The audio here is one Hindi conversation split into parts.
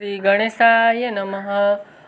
श्री गणेशाय नमः।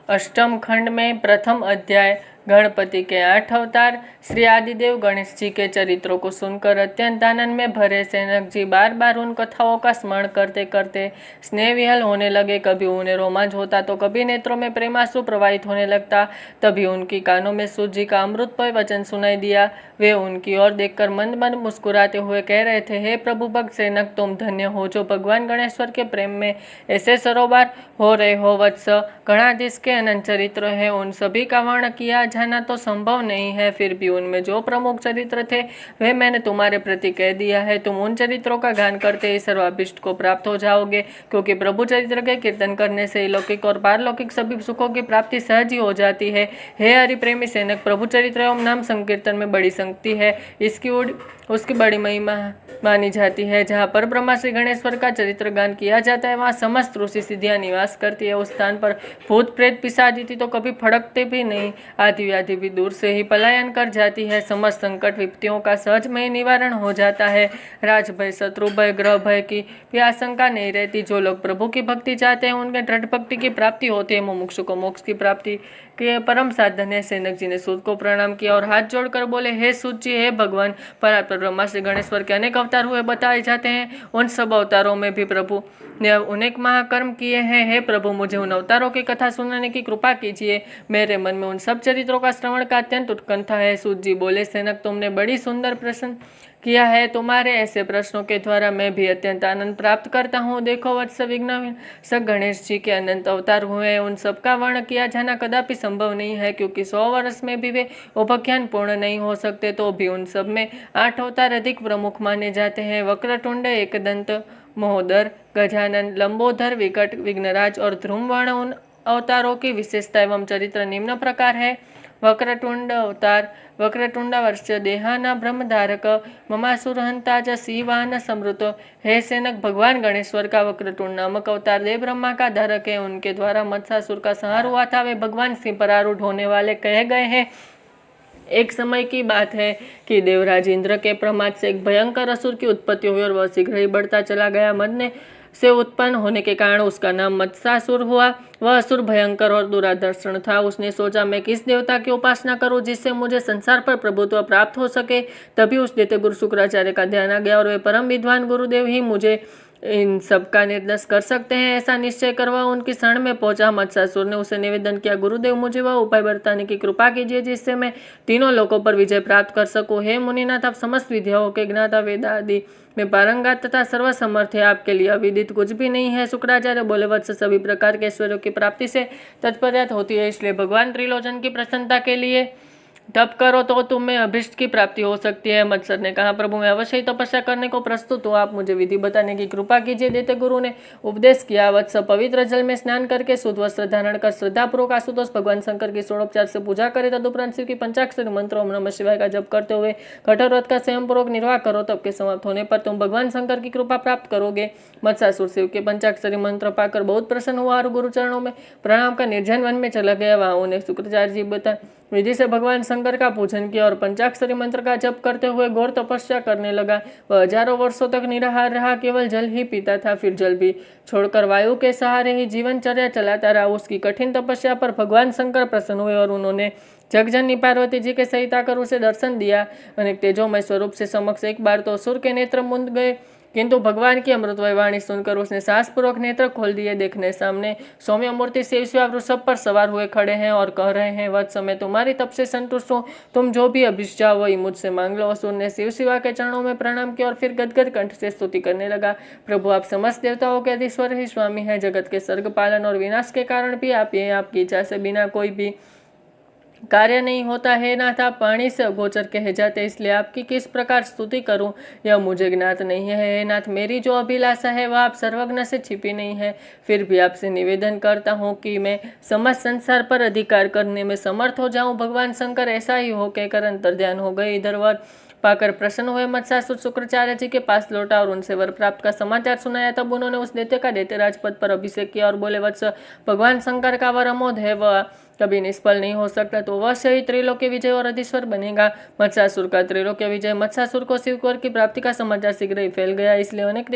अष्टम खंड में प्रथम अध्याय गणपति के 8 अवतार। श्री आदिदेव गणेश जी के चरित्रों को सुनकर अत्यंत आनंद में भरे सेनक जी बार बार उन कथाओं का स्मरण करते करते स्नेह विहल होने लगे। कभी उन्हें रोमांच होता तो कभी नेत्रों में प्रेमाश्रु प्रवाहित होने लगता। तभी उनकी कानों में सूत जी का अमृतमय वचन सुनाई दिया। वे उनकी ओर देखकर मंद मंद मुस्कुराते हुए कह रहे थे, हे प्रभु भक्त सेनक, तुम धन्य हो जो भगवान गणेश्वर के प्रेम में ऐसे सरोवर हो रहे हो। वत्स, गणाधीश के अनंत चरित्र है, उन सभी का वर्णन किया जाना तो संभव नहीं है। फिर भी उनमें जो प्रमुख चरित्र थे वे मैंने तुम्हारे प्रति कह दिया है। तुम उन चरित्रों का गान करते ही सर्वाभिष्ट को प्राप्त हो जाओगे, क्योंकि प्रभु चरित्र के कीर्तन करने से लौकिक और पारलौकिक सभी सुखों की प्राप्ति सहज ही हो जाती है। हे हरि प्रेमी सेनक, प्रभु चरित्र एवं नाम संकीर्तन में बड़ी शक्ति है, उसकी बड़ी महिमा मानी जाती है। जहाँ पर ब्रह्मा श्री गणेश्वर का चरित्र गान किया जाता है वहाँ समस्त ऋषि सिद्धियाँ निवास करती है। उस स्थान पर भूत प्रेत पिशाच तो कभी फड़कते भी नहीं, आदि व्याधि भी दूर से ही पलायन कर जाती है। समस्त संकट विपत्तियों का सहज में निवारण हो जाता है। राज भय, शत्रु भय, ग्रह भय की भी आशंका नहीं रहती। जो लोग प्रभु की भक्ति चाहते हैं उनके दृढ़ भक्ति की प्राप्ति होती है। मुमुक्षु को मोक्ष की प्राप्ति के परम साधन है। सेनक जी ने सूत को प्रणाम किया और हाथ जोड़कर बोले, हे सूत जी, हे भगवान, परात्पर ब्रह्मा श्री गणेश्वर के अनेक अवतार हुए बताए जाते हैं। उन सब अवतारों में भी प्रभु ने अनेक महाकर्म किए हैं। हे प्रभु, मुझे उन अवतारों की कथा सुनाने की कृपा कीजिए। मेरे मन में उन सब चरित्रों का श्रवण का अत्यंत उत्कंठा है। सूत जी बोले, सेनक, तुमने बड़ी सुंदर प्रश्न किया है। तुम्हारे ऐसे प्रश्नों के द्वारा मैं भी अत्यंत आनंद प्राप्त करता हूँ। देखो वत्स, विघ्न सब गणेश जी के अनंत अवतार हुए हैं। उन सबका वर्णन किया जाना कदापि संभव नहीं है, क्योंकि 100 वर्ष में भी वे उपाख्यान पूर्ण नहीं हो सकते। तो भी उन सब में 8 अवतार अधिक प्रमुख माने जाते हैं। वक्रतुंड, एकदंत, महोदर, गजानन, लंबोदर, विकट, विघ्नराज और ध्रुववर्ण उन अवतारों की विशेषता एवं चरित्र निम्न प्रकार है। वक्रतुंड अवतार। वक्रतुंड वर्ष्य देहाना ब्रह्मधारक ममासुरहंता च शिवान समृत। हे सेनक, भगवान गणेश्वर का वक्रतुंड नामक अवतार देव ब्रह्मा का धारक है। उनके द्वारा मत्स्यासुर का संहार हुआ था। वे भगवान सिंह पर आरूढ़ होने वाले कहे गए हैं। एक समय की बात है कि देवराज इंद्र के प्रमाद से एक भयंकर असुर की उत्पत्ति हुई और वह शीघ्र ही बढ़ता चला गया। मद से उत्पन्न होने के कारण उसका नाम मत्स्यासुर हुआ। वह असुर भयंकर और दुरादर्शन था। उसने सोचा, मैं किस देवता की उपासना करूं जिससे मुझे संसार पर प्रभुत्व प्राप्त हो सके। तभी उस दैत्य गुरु शुक्राचार्य का ध्यान आ गया और वे परम विद्वान गुरुदेव ही मुझे इन सब का निर्देश कर सकते हैं। ऐसा निश्चय कर वह उनकी शरण में पहुंचा। मत्स्यासुर ने उसे निवेदन किया, गुरुदेव, मुझे वह उपाय बताने की कृपा कीजिए जिससे मैं तीनों लोकों पर विजय प्राप्त कर सकूं। हे मुनिनाथ, आप समस्त विद्याओं के ज्ञाता, वेदा आदि में पारंगत तथा सर्वसमर्थ है, आपके लिए अविदित कुछ भी नहीं है। शुक्राचार्य बोले, वत्स, सभी प्रकार के ऐश्वर्यों की प्राप्ति से तत्परता होती है, इसलिए भगवान त्रिलोचन की प्रसन्नता के लिए तप करो तो तुम्हें अभिष्ट की प्राप्ति हो सकती है। मत्सर ने कहा, प्रभु, मैं अवश्य ही तपस्या करने को प्रस्तुत हूँ, आप मुझे विधि बताने की कृपा कीजिए। देते गुरु ने उपदेश किया, वत्स, पवित्र जल में स्नान करके शुद्ध वस्त्र धारण कर श्रद्धापूर्वक आशुतोष भगवान शंकर की षोडोपचार से पूजा करे। तदुपरांत शिव की पंचाक्षरी मंत्र ओम नमः शिवाय का जप करते हुए कठोर व्रत का स्वयं पूर्वक निर्वाह करो। तब के समाप्त होने पर तुम भगवान शंकर की कृपा प्राप्त करोगे। मत्स्यासुर शिव के पंचाक्षरी मंत्र पाकर बहुत प्रसन्न हुआ और गुरु चरणों में प्रणाम कर निर्जन वन में चला गया। वहां उन्हें शुक्राचार्य जी बता विधि से भगवान शंकर का पूजन किया और पंचाक्षरी मंत्र का जप करते हुए घोर तपस्या करने लगा। वह हजारों वर्षों तक निराहार रहा, केवल जल ही पीता था। फिर जल भी छोड़कर वायु के सहारे ही जीवनचर्या चलाता रहा। उसकी कठिन तपस्या पर भगवान शंकर प्रसन्न हुए और उन्होंने जगजननी पार्वती जी के सहित आकर उसे दर्शन दिया। अनेक तेजोमय स्वरूप से समक्ष एक बार तो असुर के नेत्र मुंद गए, किंतु भगवान की अमृतमय वाणी सुनकर उसने साहसपूर्वक नेत्र खोल दिए। देखने सामने सौम्य मूर्ति शिव वृषभ पर सवार हुए खड़े हैं और कह रहे हैं, वत्स, मैं तुम्हारी तप से संतुष्ट हूँ, तुम जो भी अभिष्ट चाहो वही मुझसे मांग लो। असुर ने शिवा के चरणों में प्रणाम किया और फिर गदगद कंठ से स्तुति करने लगा, प्रभु, आप समस्त देवताओं के अधीश्वर ही स्वामी है। जगत के सर्ग पालन और विनाश के कारण भी आप ये, आपकी इच्छा से बिना कोई भी कार्य नहीं होता है। नाथ, आप पानी से अगोचर कहे जाते, इसलिए आपकी किस प्रकार स्तुति करूं यह मुझे ज्ञात नहीं है। हे नाथ, मेरी जो अभिलाषा है वह आप सर्वज्ञ से छिपी नहीं है। फिर भी आपसे निवेदन करता हूं कि मैं समस्त संसार पर अधिकार करने में समर्थ हो जाऊं। भगवान शंकर ऐसा ही हो कहकर अंतर ध्यान हो गए। इधर वर पाकर प्रसन्न हुए मत्स्यासुर शुक्राचार्य जी के पास लौटा और उनसे वर प्राप्त का समाचार सुनाया। तब उन्होंने उस दैत्य का दैत्य राजपद पर अभिषेक किया और बोले, वत्स, भगवान शंकर का वर अमोघ है, वह कभी निष्फल नहीं हो सकता, तो वह से ही त्रिलोक्य विजय और अधीश्वर बनेगा। मत्स्यासुर का त्रिलोक्य विजय, मत्स्यासुर को शिवकर की प्राप्ति का समाचार शीघ्र ही फैल गया, इसलिए अनेक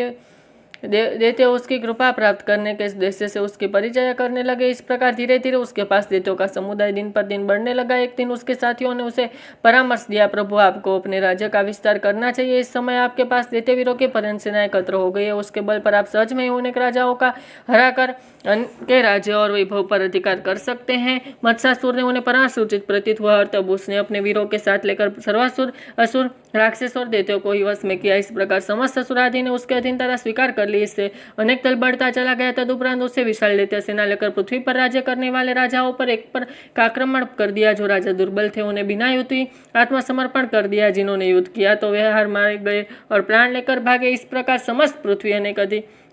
दैत्य उसकी कृपा प्राप्त करने के उद्देश्य से उसकी परिचर्या करने लगे। इस प्रकार धीरे धीरे उसके पास दैत्यों का समुदाय दिन पर दिन बढ़ने लगा। एक दिन उसके साथियों ने उसे परामर्श दिया, प्रभु आपको अपने राज्य का विस्तार करना चाहिए। इस समय आपके पास दैत्य वीरों की पर्यंत सेना एकत्र हो गई है। उसके बल पर आप सहज में अनेक राजाओं का हराकर के राज्य और वैभव पर अधिकार कर सकते हैं। मत्स्यासुर ने उन्हें परामर्श उचित प्रतीत हुआ और तब उसने अपने वीरों के साथ लेकर सर्वासुर, असुर, राक्षस और दैत्यों को ही वश में किया। इस प्रकार समस्त असुरादि ने उसके अधीनता स्वीकार कर ली। इससे अनेक दल बढ़ता चला गया। तदुपरांत उससे विशाल दैत्य सेना लेकर पृथ्वी पर राज्य करने वाले राजाओं पर एक पर आक्रमण कर दिया। जो राजा दुर्बल थे उन्हें बिना युद्ध ही आत्मसमर्पण कर दिया। जिन्होंने युद्ध किया तो वे हार मारे गए और प्राण लेकर भागे। इस प्रकार समस्त पृथ्वी अनेक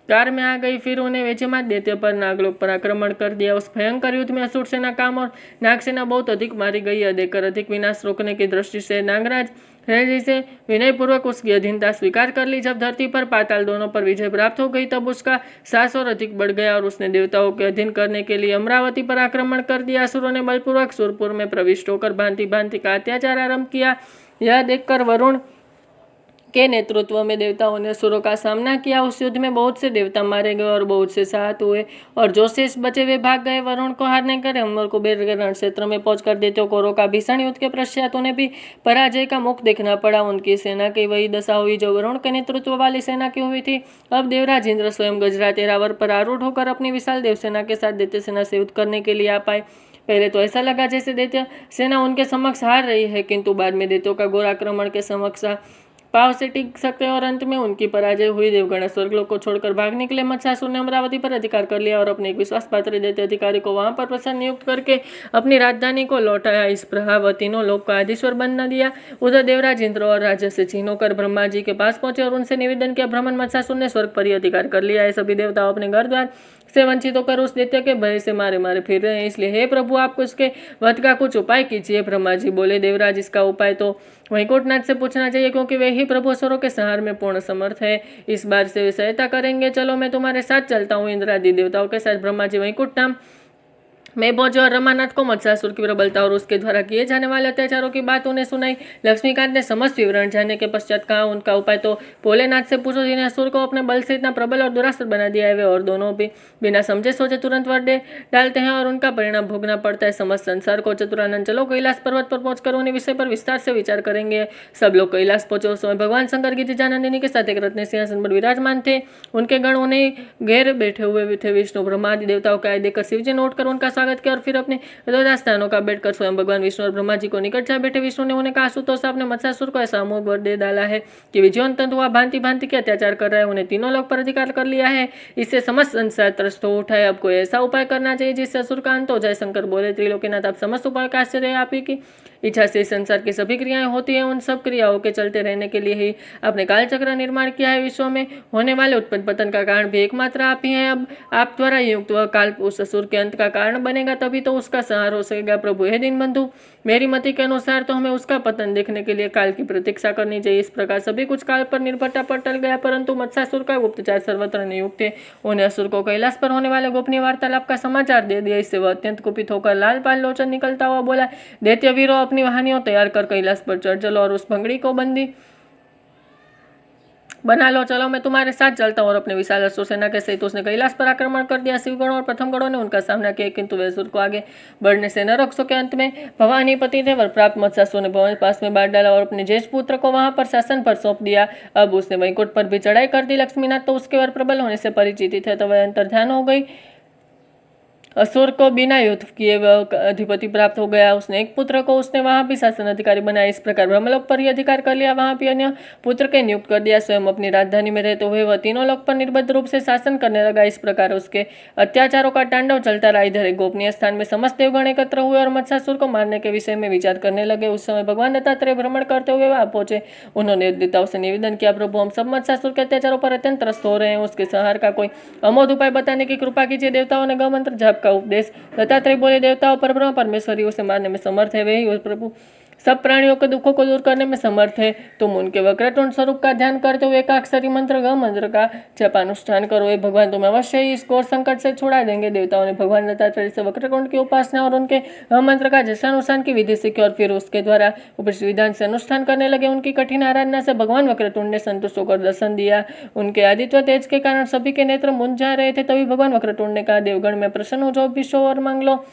कार में आ गई। फिर उन्हें वेजमात दैत्य पर नागलोक पर आक्रमण कर दिया। उस भयंकर युद्ध में असुर सेना काम और नाग सेना बहुत अधिक मारी गई। यह देखकर अधिक विनाश रोकने की दृष्टि से नागराज से विनयपूर्वक उसकी अधीनता स्वीकार कर ली। जब धरती पर पाताल दोनों पर विजय प्राप्त हो गई तब उसका साहस और अधिक बढ़ गया और उसने देवताओं के अधीन करने के लिए अमरावती पर आक्रमण कर दिया। असुरों ने बलपूर्वक सुरपुर में प्रविष्ट होकर भांति भांति का अत्याचार आरंभ किया। यह देखकर वरुण के नेतृत्व में देवताओं ने असुरों का सामना किया। उस युद्ध में बहुत से देवता मारे गए और बहुत से आहत हुए और जो शेष बचे वे भाग गए। वरुण को हारने कर अमर कुबेर के रण क्षेत्र में पहुंचकर दैत्यों को रोका। भीषण युद्ध के पश्चात उन्हें भी पराजय का मुख देखना पड़ा। उनकी सेना की वही दशा हुई जो वरुण के नेतृत्व वाली सेना की हुई थी। अब देवराज इंद्र स्वयं गजराते रावण पर आरूढ़ होकर अपनी विशाल देवसेना के साथ दैत्य सेना से युद्ध करने के लिए आ पाए। पहले तो ऐसा लगा जैसे दैत्य सेना उनके समक्ष हार रही है, किंतु बाद में दैत्यों का घोर आक्रमण के समक्ष पाव से टिक सकते और अंत में उनकी पराजय हुई। देवगण स्वर्गलोक को छोड़कर भाग निकले। मत्स्यासुर ने अमरावती पर अधिकार कर लिया और अपने एक विश्वास पात्र दैत्य अधिकारी को वहां पर प्रसन्न नियुक्त करके अपनी राजधानी को लौटाया। इस प्रभाव वह तीनों लोक का आधीश्वर बन दिया। उधर देवराज इंद्र और राजा से छीन होकर ब्रह्मा जी के पास पहुंचे और उनसे निवेदन किया, ब्राह्मण मत्स्यासुर ने स्वर्ग पर ही अधिकार कर लिया है। सभी देवताओं अपने घर द्वार से वंचित होकर उस दैत्य के भय से मारे मारे फिर रहे हैं। इसलिए हे प्रभु आप उसके वध का कुछ उपाय कीजिए। ब्रह्मा जी बोले, देवराज इसका उपाय तो वैकुंठनाथ से पूछना चाहिए, क्योंकि वे ही प्रभु असुरों के संहार में पूर्ण समर्थ है। इस बार से वे सहायता करेंगे। चलो मैं तुम्हारे साथ चलता हूँ। इंद्रादि देवताओं के साथ ब्रह्मा जी वैकुंठ धाम मैं पहुंचे और रमानाथ को मत्स्यासुर की प्रबलता और उसके द्वारा किए जाने वाले अत्याचारों की बात उन्हें सुनाई। लक्ष्मीकांत ने समस्त विवरण जानने के पश्चात कहा, उनका उपाय तो भोलेनाथ से पूछो, जिन्हें असुर को अपने बल से इतना प्रबल और दुरास्त्र बना दिया है। वे और दोनों भी बिना समझे सोचे तुरंत वर डालते हैं और उनका परिणाम भोगना पड़ता है। समस्त संसार को चतुरानंद चलो कैलाश पर्वत पर पहुंचकर उन्हें विषय पर विस्तार से विचार करेंगे। सब लोग कैलाश पहुंचे। उस समय भगवान शंकर गिरिजानंदिनी के साथ एक रत्न सिंहासन पर विराजमान थे। उनके गण उन्हें घेर बैठे हुए थे। विष्णु ब्रह्मा आदि देवताओं का आय देखकर शिवजी ने उठकर उनका स्वागत किया और फिर अपने दो स्थानों का बैठकर स्वयं भगवान विष्णु और ब्रह्मा जी को निकट जा बैठे। विष्णु ने उन्हें कहा, आशुतोष आपने मत्स्यासुर को ऐसा अमोघ वर दे डाला है कि विजयोन्त हुआ भांति भांति के अत्याचार कर रहा है। उन्हें तीनों लोक पर अधिकार कर लिया है। इससे समस्त संसार त्रस्त हो उठा है। अब कोई ऐसा उपाय करना चाहिए जिससे असुर का अंत हो जाए। शंकर बोले, त्रिलोकीनाथ आप समस्त उपाय का आश्चर्य आप ही की इच्छा से संसार की सभी क्रियाएं होती हैं। उन सब क्रियाओं के चलते रहने के लिए ही आपने कालचक्र निर्माण किया है। विश्व में होने वाले उत्पन्न पतन का कारण भी एकमात्र आप ही हैं। अब आप द्वारा युक्त वह काल उस असुर के अंत का कारण बनेगा, तभी तो उसका संहार हो सकेगा। प्रभु हे दीन बंधु, मेरी मति के अनुसार तो हमें उसका पतन देखने के लिए काल की प्रतीक्षा करनी चाहिए। इस प्रकार सभी कुछ काल पर निर्भरता पर टल गया, परंतु मत्स्यासुर का गुप्तचार सर्वत्र नियुक्त थे। उन्हें असुर को कैलाश पर होने वाले गोपनीय वार्तालाप का समाचार दे दिया। इससे वह अत्यंत कुपित होकर लाल पाल लोचन निकलता हुआ बोला, दैत्य वीरों अपनी वाहनियों तैयार कर कैलाश पर चढ़ चलो और उस भंगड़ी को बंदी बना लो। चलो मैं तुम्हारे साथ चलता हूँ। और अपने विशाल असुर सेना के सहित उसने कैलाश पर आक्रमण कर दिया। शिवगणों और प्रथम गणों ने उनका सामना किया, किंतु वे असुर को आगे बढ़ने से न रोक सके। अंत में भवानी पति थे वर प्राप्त मत्स्यासुर ने भवन पास में बांट डाला और अपने ज्येष्ठ पुत्र को वहां पर शासन पर सौंप दिया। अब उसने वैकुंठ पर भी चढ़ाई कर दी। लक्ष्मीनाथ तो उसके वर प्रबल होने से परिचित थे, तो वह अंतर्ध्यान हो गई। असुर को बिना युद्ध किए वह अधिपति प्राप्त हो गया। उसने एक पुत्र को उसने वहां भी शासन अधिकारी बनाया। इस प्रकार ब्रह्मलोक पर ही अधिकार कर लिया, वहां भी अन्य पुत्र के नियुक्त कर दिया। स्वयं अपनी राजधानी में रहते हुए वह तीनों लोक पर निर्बद्ध रूप से शासन करने लगा। इस प्रकार उसके अत्याचारों का तांडव चलता रहा। इधर एक गोपनीय स्थान में समस्त देवगण एकत्र हुए और मत्स्यासुर को मारने के विषय में विचार करने लगे। उस समय भगवान दत्तात्रेय भ्रमण करते हुए वहां पहुंचे। उन्होंने देवताओं से निवेदन किया, प्रभु हम सब मत्स्यासुर के अत्याचारों पर अत्यंत त्रस्त हो रहे हैं। उसके संहार का कोई अमोघ उपाय बताने की कृपा कीजिए। देवताओं ने गौ मंत्र जाप का उपदेश। दत्तात्रेय बोले, देवताओं पर ब्रह्म परमेश्वरी उसे मारने में समर्थ है। वे ही प्रभु सब प्राणियों के दुखों को दूर करने में समर्थ है। तुम उनके वक्रतुंड स्वरूप का ध्यान करते हुए एकाक्षरी मंत्र ग मंत्र का जपानुष्ठान करो। भगवान तुम्हें अवश्य ही इस घोर संकट से छुड़ा देंगे। देवताओं ने भगवान दत्तात्रेय से वक्रतुंड की उपासना और उनके मंत्र का जशानुष्ठान की विधि सीखी और फिर उसके द्वारा उपरिष्ट विधान से अनुष्ठान करने लगे। उनकी कठिन आराधना से भगवान वक्रतुंड ने संतुष्ट होकर दर्शन दिया। उनके आदित्य तेज के कारण सभी के नेत्र मुंझ जा रहे थे। तभी भगवान वक्रतुंड ने कहा, देवगण में प्रसन्न हो जाओ, विश्व और मांग लो।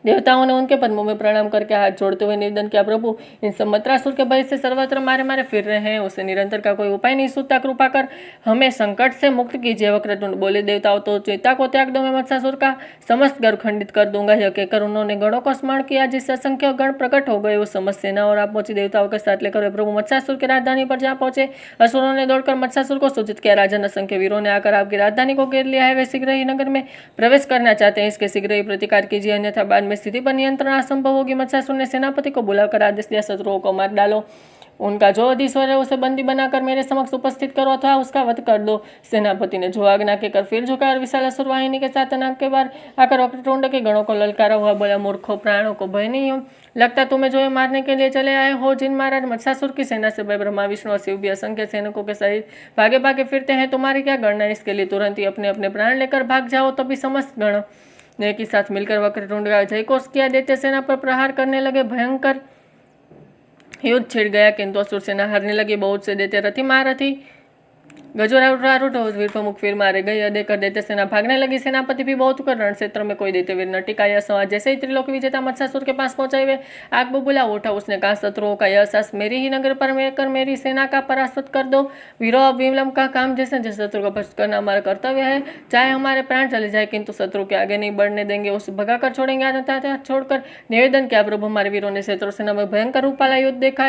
देवताओं ने उनके पद्मों में प्रणाम करके हाथ जोड़ते हुए निवेदन किया, प्रभु इन सब मत्रासुर के भय से सर्वत्र मारे मारे फिर रहे हैं, उसे निरंतर का कोई उपाय नहीं सूझता, कृपा कर हमें संकट से मुक्त कीजिए। वक्रतुंड बोले, देवताओं तो चिंता को त्याग दो, मैं मत्स्यासुर का समस्त गर्व खंडित कर दूंगा। यह कहकर उन्होंने गणों का स्मरण किया, जिससे असंख्य गण प्रकट हो गए। उस समस्त सेना और आप पहुंची देवताओं के साथ लेकर प्रभु मत्स्यासुर की राजधानी पर जा पहुंचे। असुरों ने दौड़कर मत्स्यासुर को सूचित किया, राजन असंख्य वीरों ने आकर आपकी राजधानी को घेर लिया है, वे शीघ्र ही नगर में प्रवेश करना चाहते हैं, इसके शीघ्र ही प्रतिकार कीजिए, अन्यथा बाद में स्थिति पर नियंत्रण असंभव होगी। मत्स्यासुर ने सेनापति को बुलाकर आदेश दिया, शत्रुओं को मार डालो, उनका जो अधीश्वर है उसे बंदी बनाकर मेरे समक्ष उपस्थित करो अथवा उसका वध कर दो। सेनापति ने जो आज्ञा कहकर फिर झुका और विशाल असुर वाहिनी के साथ नाक के बार आकर वक्रतुंड के गणों को ललकारा हुआ बोला, मूर्खों, प्राणों को भय नहीं हो लगता तुम्हें जो ये मारने के लिए चले आए हो। जिन महाराज मत्स्यासुर की सेना से ब्रह्मा विष्णु और शिव भी असंख्य सैनिकों के सहित भागे भागे फिरते हैं, तुम्हारी क्या गणना, इसके लिए तुरंत ही अपने अपने प्राण लेकर भाग जाओ। तभी समस्त गण ने एक ही साथ मिलकर वक्रतुंड का जयघोष किया। दैत्य सेना पर प्रहार करने लगे। भयंकर युद्ध छिड़ गया, किंतु असुर सेना हारने लगी। बहुत से दैत्य रथी महारथी गजोरारूढ़ वीर प्रमुख वीर मारे गए। यह देखकर दैत्य सेना भागने लगी। सेनापति भी बहुत कर रण क्षेत्र में कोई दैत्य वीर न टिका। यह समाज जैसे ही त्रिलोक विजेता मत्स्यासुर के पास पहुंचा, वे आग बबूला उठा। उसने कहा, शत्रुओं का यह सास मेरी ही नगर पर मिलकर मेरी सेना का परास्त कर दो। वीरों, अब विलंब का काम जैसे जैसे शत्रु का भ्रष्ट करना हमारा कर्तव्य है, चाहे हमारे प्राण चले जाए, किंतु शत्रु के आगे नहीं बढ़ने देंगे, उसे भगाकर छोड़ेंगे। आज छोड़कर निवेदन किया, प्रभु हमारे वीरों ने शत्रु सेना में भयंकर रूप वाला योद्धा देखा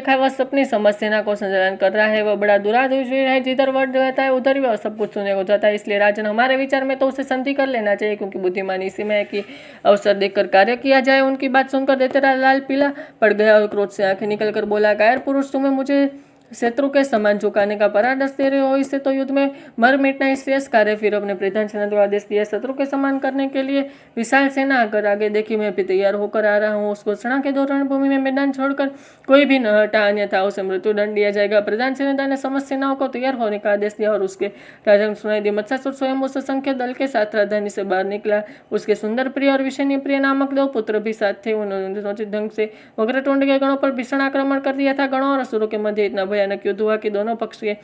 है। वह अपनी समस्त सेना को संचालन कर रहा है। वह बड़ा दुराधीर है, जिधर वह रहता है उधर ही वह सब कुछ सुनने को जाता है। इसलिए राजन, हमारे विचार में तो उसे संधि कर लेना चाहिए, क्योंकि बुद्धिमानी इसी में है कि अवसर देखकर कार्य किया जाए। उनकी बात सुनकर दैत्य लाल पीला पड़ गया और क्रोध से आंखें निकलकर बोला, कायर पुरुष, तुम्हें मुझे शत्रु के समान झुकाने का परामर्श दे रहे हो, इससे तो युद्ध में मर मिटना ही श्रेष्ठ कार्य। फिर अपने प्रधान सेना को आदेश दिया, शत्रु के समान करने के लिए विशाल सेना आकर आगे देखी, मैं भी तैयार होकर आ रहा हूँ। उस घोषणा के दौरान भूमि में मैदान छोड़कर कोई भी न हटा, अन्यथा उसे मृत्यु दंड दिया जाएगा। प्रधान सेनापति ने समस्त सेनाओं को तैयार होने का आदेश दिया और उसके राजा ने सुनाई दी। मत्स्यासुर स्वयं उस असंख्य दल के साथ राजधानी से बाहर निकला। उसके सुंदर प्रिय और विषयनी प्रिय नामक दो पुत्र भी साथ थे। उन्होंने उचित ढंग से वक्रतुंड के गणों पर भीषण आक्रमण कर दिया था। गणों और असुरों के मध्य इतना भयानक युद्ध हुआ कि दोनों पक्ष के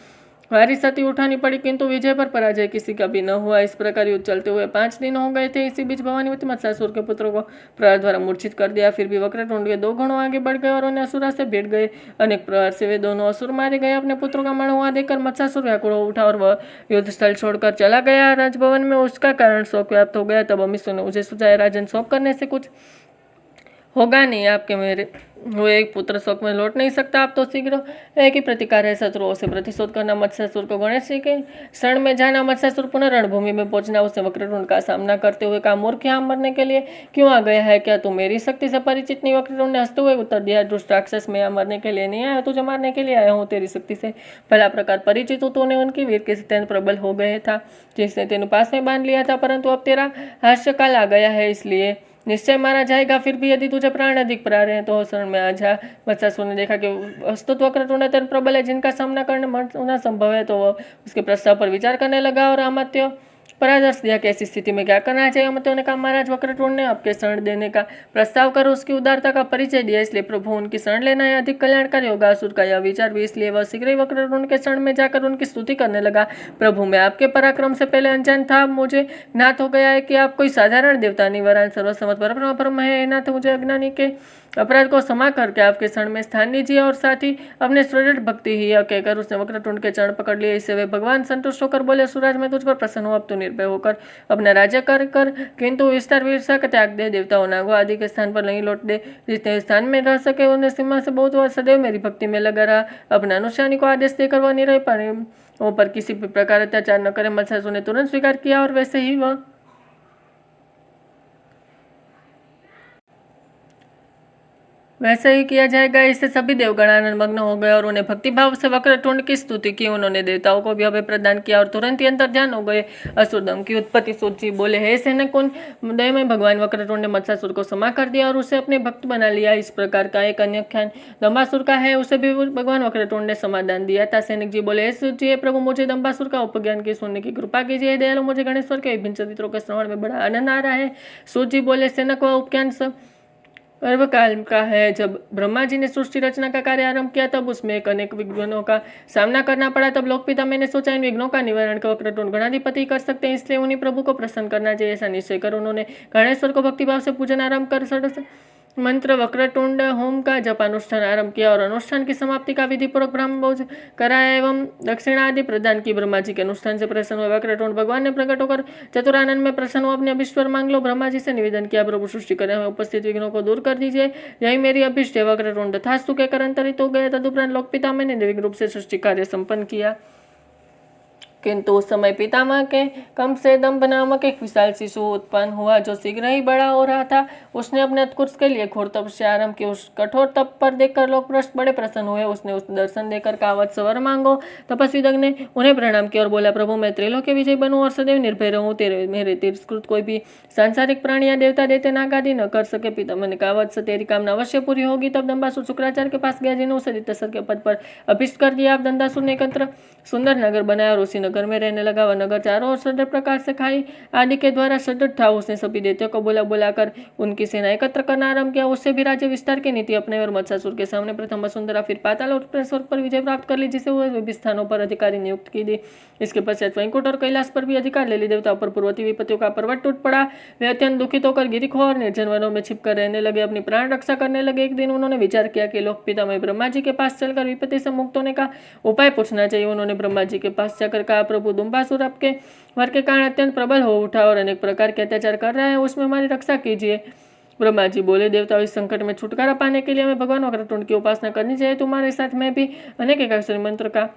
भारी क्षति उठानी पड़ी, किंतु विजय पर पराजय किसी का भी न हुआ। इस प्रकार युद्ध चलते हुए 5 दिन हो गए थे। इसी बीच भवानीवती मत्स्यासुर के पुत्रों को प्रहार द्वारा मूर्छित कर दिया। फिर भी वक्रतुंड के 2 गणों आगे बढ़ गए और उन्हें असुरा से भिड़ गए। अनेक प्रहार से वे दोनों असुर मारे गए। अपने पुत्रों का मरण हुआ देखकर मत्स्यासुर व्याकुल हो उठा और वह युद्ध स्थल छोड़कर चला गया। राजभवन में उसका कारण शोक व्याप्त हो गया। तब अमिशु ने उसे सुझाया, राजन, शोक करने से कुछ होगा नहीं, आपके मेरे वो एक पुत्र शोक में लौट नहीं सकता। आप तो शीघ्र एक ही प्रतिकार है, शत्रुओं से प्रतिशोध करना। मत्स्यासुर को गणेश जी के शरण में जाना। मत्स्यासुर पुनः रणभूमि में पहुंचना। उसने वक्रतुंड का सामना करते हुए कहा, मूर्ख, यहाँ मरने के लिए क्यों आ गया है? क्या तू मेरी शक्ति से परिचित नहीं? वक्रतुंड ने हंसते हुए उत्तर दिया, दुष्ट राक्षस, मैं यहाँ मरने के लिए नहीं आया, तुझे मारने के लिए आया हूँ। तेरी शक्ति से भला प्रकार परिचित हूँ। तूने उनकी वीर के सत्यंत प्रबल हो गए था, जिसने तेनु पास में बांध लिया था, परंतु अब तेरा हास्यकाल आ गया है, इसलिए निश्चय मारा जाएगा। फिर भी यदि तुझे प्राण अधिक प्यारे रहे तो शरण में आ जा। मत्स्यासुर ने देखा कि वस्तुत्व वक्रतुंड अत्यंत प्रबल है, जिनका सामना करना संभव है, तो वह उसके प्रस्ताव पर विचार करने लगा और अमात्य परामर्श दिया कि ऐसी स्थिति में क्या करना चाहिए। अमात्यों ने कहा, महाराज, वक्रतुंड ने आपके शरण देने का प्रस्ताव कर उसकी उदारता का परिचय दिया, इसलिए प्रभु उनकी शरण लेना है अधिक कल्याणकारी होगा। असुर का यह विचार भी, इसलिए वह शीघ्र ही वक्रतुंड के शरण में जाकर उनकी स्तुति करने लगा। प्रभु, मैं आपके पराक्रम से पहले अनजान था। मुझे ज्ञात हो गया है कि आप कोई साधारण देवता नहीं, वरन सर्वसम्मत परब्रह्म है। नाथ, मुझे अज्ञानी के अपराध को क्षमा करके आपके शरण में स्थान दीजिए और साथ ही अपने सुदृढ़ भक्ति ही कहकर उसने वक्रतुंड के चरण पकड़ लिए। इससे वे भगवान संतुष्ट होकर बोले, सुराज, मैं तुझ पर प्रसन्न हूँ, अब तू निर्भय होकर अपना राज्य कर किंतु विस्तार वीरसा का त्याग दे। देवताओं, नागों आदि के स्थान पर नहीं लौट दे। जितने स्थान में रह सके उन्हें सीमा से बहुत वह सदैव मेरी भक्ति में लगा रहा। अपने अनुसारी को आदेश देकर वह निरय पानी पर किसी भी प्रकार अत्याचार न करे। मत्स्यासुर ने तुरंत स्वीकार किया और वैसे ही वह वैसे ही किया जाएगा। इससे सभी देवगण आनंद मग्न हो गए और उन्हें भक्तिभाव से वक्रतुंड की स्तुति की। उन्होंने देवताओं को भी अभय प्रदान किया और तुरंत ही अंतर ध्यान हो गए। असुर दम की उत्पत्ति सोची, बोले हे सेनकुन, दया में भगवान वक्रतुंड ने मत्स्यासुर को क्षमा कर दिया और उसे अपने भक्त बना लिया। इस प्रकार का एक अन्य ख्यान दंबासुर का है, उसे भी भगवान वक्रतुंड ने समाधान दिया था। सैनिक जी बोले, हे शिव जी, हे प्रभु, मुझे दंबासुर का उपज्ञान की सुनने की कृपा कीजिए। दयालु, मुझे गणेश्वर के विभिन्न चरित्रों के श्रवण में बड़ा आनंद आ रहा है। सूत जी बोले, सेनक, वह उपज्ञान पर्वकाल का है। जब ब्रह्मा जी ने सृष्टि रचना का कार्य आरंभ किया तब उसमें अनेक विघ्नों का सामना करना पड़ा। तब लोकपिता मैंने सोचा इन विघ्नों का निवारण वक्रतुंड गणाधिपति कर सकते हैं, इसलिए उन्हीं प्रभु को प्रसन्न करना चाहिए। ऐसा निश्चय कर उन्होंने गणेश्वर को भक्तिभाव से पूजन आरंभ कर षड मंत्र वक्रतुंड होम का जप अनुष्ठान आरंभ किया और अनुष्ठान की समाप्ति का विधि पूर्वक ब्रह्म भोज कराया एवं दक्षिणा आदि प्रदान की। ब्रह्मा जी के अनुष्ठान से प्रसन्न हुए वक्रतुंड भगवान ने प्रकट होकर चतुरानंद में प्रसन्न हो अपने अभिष्ट वर मांग लो। ब्रह्मा जी से निवेदन किया, प्रभु सृष्टि करने में उपस्थित विघ्नों को दूर कर दीजिए, यही मेरी अभिष्ट है। वक्रतुंड तथास्तु कहकर अंतरित हो गए। तदुपरांत लोकपिता ने निर्विघ्न रूप से सृष्टि कार्य संपन्न किया। किंतु उस समय पितामह के कम से दम्भ नामक एक विशाल शिशु उत्पन्न हुआ जो शीघ्र ही बड़ा हो रहा था। उसने अपने उत्कर्ष के लिए घोर तपस्या आरंभ की। उस कठोर तप पर देखकर लोग पृष्ठ बड़े प्रसन्न हुए। उसने उस दर्शन देकर कहा, वत्स वर मांगो। तपस्वी दग ने उन्हें प्रणाम किया और बोला, प्रभु, मैं त्रिलोक के विजय बनूं और सदैव निर्भय रहूं। तेरे मेरे तिरस्कृत कोई भी सांसारिक प्राणी या देवता देते नागादि न कर सके। पितामह ने कहा, वत्स, तेरी कामना अवश्य पूरी होगी। तब दंबासुर शुक्राचार्य के पास गया, जिन्होंने उसे दित्यसर के पद पर अभिष्ट कर दिया। अब दंडासुर ने एकत्र सुंदर नगर बनाया और उसी नगर में रहने लगा। वह नगर चारों ओर षड् प्रकार से खाई आदि के द्वारा सज्जित था। उसने सभी दैत्यों को बुलाकर उनकी सेना एकत्र करना आरंभ किया। उससे भी राज्य विस्तार की नीति अपने और मत्स्यासुर के सामने प्रथम वसुंधरा, फिर पाताल और स्वर्ग पर विजय प्राप्त कर ली, जिसे वह विभिन्न स्थानों पर अधिकारी नियुक्त की दी। इसके पश्चात वैकुंठ और कैलाश पर भी अधिकार ले ली। देवताओं पर पूर्ववर्ती विपत्तियों का पर्वत टूट पड़ा। वे अत्यंत दुखित होकर गिरिखों और निर्जन वनों में छिपकर रहने लगे, अपनी प्राण रक्षा करने लगे। एक दिन उन्होंने विचार किया कि लोक पितामह ब्रह्मा जी के पास चलकर विपत्ति से मुक्त होने का उपाय पूछना चाहिए। उन्होंने ब्रह्मा जी के पास जाकर कहा, प्रभु, दंबासुर आपके वर के कारण अत्यंत प्रबल हो उठा और अनेक प्रकार के अत्याचार कर रहा है, उसमें हमारी रक्षा कीजिए। ब्रह्मा जी बोले, देवताओं, इस संकट में छुटकारा पाने के लिए हमें भगवान वक्रतुंड की उपासना करनी चाहिए। तुम्हारे साथ मैं भी अनेक एकाक्षरी मंत्र का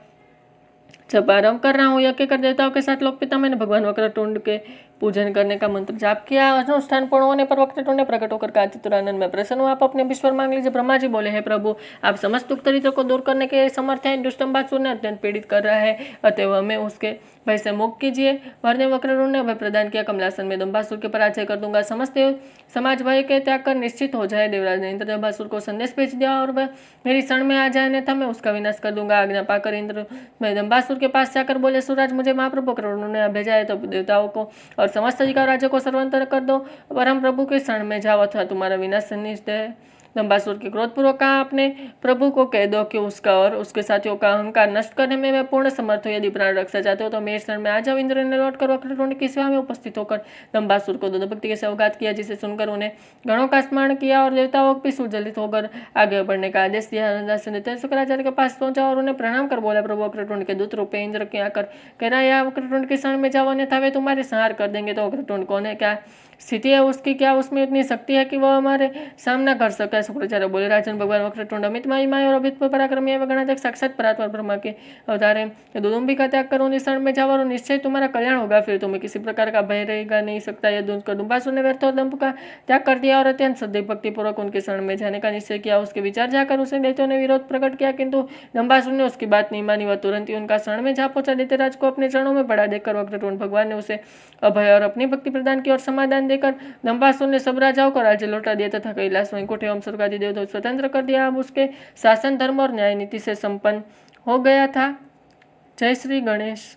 जप आरंभ कर रहा हूँ। यज्ञ कर देवताओं के साथ लोक पितामह ने भगवान वक्रतुंड के पूजन करने का मंत्र जाप किया। अनुष्ठान पूर्ण होने पर वक्रतुंड ने प्रकट होकर कहा, चतुरानंद में प्रसन्न हुआ, आप अपने विश्वर मांग लीजिए। ब्रह्मा जी बोले, हे प्रभु, आप समस्त दुख दरिद्रों को दूर करने के समर्थ हैं। दुष्ट दंबासुर ने अत्यंत पीड़ित कर रहा है, अतएव हमें उसके भय से मुक्त कीजिए। वर ने वक्रतुंड ने अभय प्रदान किया, कमलासन में दंबासुर के पराजय कर दूंगा। समस्त समाज भय के त्याग कर निश्चित हो जाए। देवराज ने इंद्र दंबासुर को संदेश भेज दिया और वह मेरी शरण में आ जाए, अन्यथा मैं उसका विनाश कर दूंगा। आज्ञा पाकर इंद्र मैं दंबासुर के पास जाकर बोले, सुराज, मुझे महाप्रभु वक्रतुंड ने भेजा है, तो देवताओं को और समस्त अधिकार राज्य को सर्वांतर कर दो। परम प्रभु के शरण में जाओ अथवा तुम्हारा विनाश निश्चित है। दंबासुर के क्रोधपूर्वक कहा, अपने प्रभु को कह दो कि उसका और उसके साथियों का अहंकार नष्ट करने में मैं पूर्ण समर्थ हूँ। यदि प्राण रक्षा चाहते हो तो मेरे शरण में आ जाओ। इंद्र ने लौटकर वक्रतुंड की सेवा में उपस्थित होकर दंबासुर को भक्ति के सौगात किया, जिसे सुनकर उन्हें गणों का स्मरण किया और देवताओं भी सुजलित होकर आगे बढ़ने का आदेश दिया। शुक्राचार्य के पास पहुंचा और उन्हें प्रणाम कर बोला, प्रभु, वक्रतुंड के दूत रूपे इंद्र के आकर कह रहा है, वक्रतुंड के शरण में जाओ, अन्यथा वे तुम्हारे संहार कर देंगे। तो वक्रतुंड कौन है, क्या स्थिति है उसकी, क्या उसमें इतनी शक्ति है कि वह हमारे सामना कर सके। शुक्राचार्य बोले, राजन, भगवान वक्रतुंड अमित महिमा और अभित पराक्रमी है, गणाध्यक्ष साक्षात परात्पर ब्रह्मा के अवतार है। दुदुम्बी का त्याग करो, निशरण में जाओ और निश्चय तुम्हारा कल्याण होगा, फिर तुम्हें किसी प्रकार का भय रहेगा नहीं सकता। यह दंबासुर ने व्यर्थ और दंभ का त्याग कर दिया और अत्यंत सदैव भक्तिपूर्वक उनके शरण में जाने का निश्चय किया। उसके विचार जाकर उसे दैत्यों ने विरोध प्रकट किया, किंतु दंबासुर ने उसकी बात नहीं मानी। वह तुरंत ही उनका शरण में जा पहुंचा। दैत्यराज को अपने चरणों में पड़ा देखकर वक्रतुंड भगवान ने उसे अभय और अपनी भक्ति प्रदान की और समाधान देकर दंबासुर ने सब राजाओं को राज्य लौटा दिया तथा कैलाश वैकुंठ एवं स्वर्ग आदि देवताओं स्वतंत्र कर दिया। अब उसके शासन, धर्म और न्याय नीति से संपन्न हो गया था। जय श्री गणेश।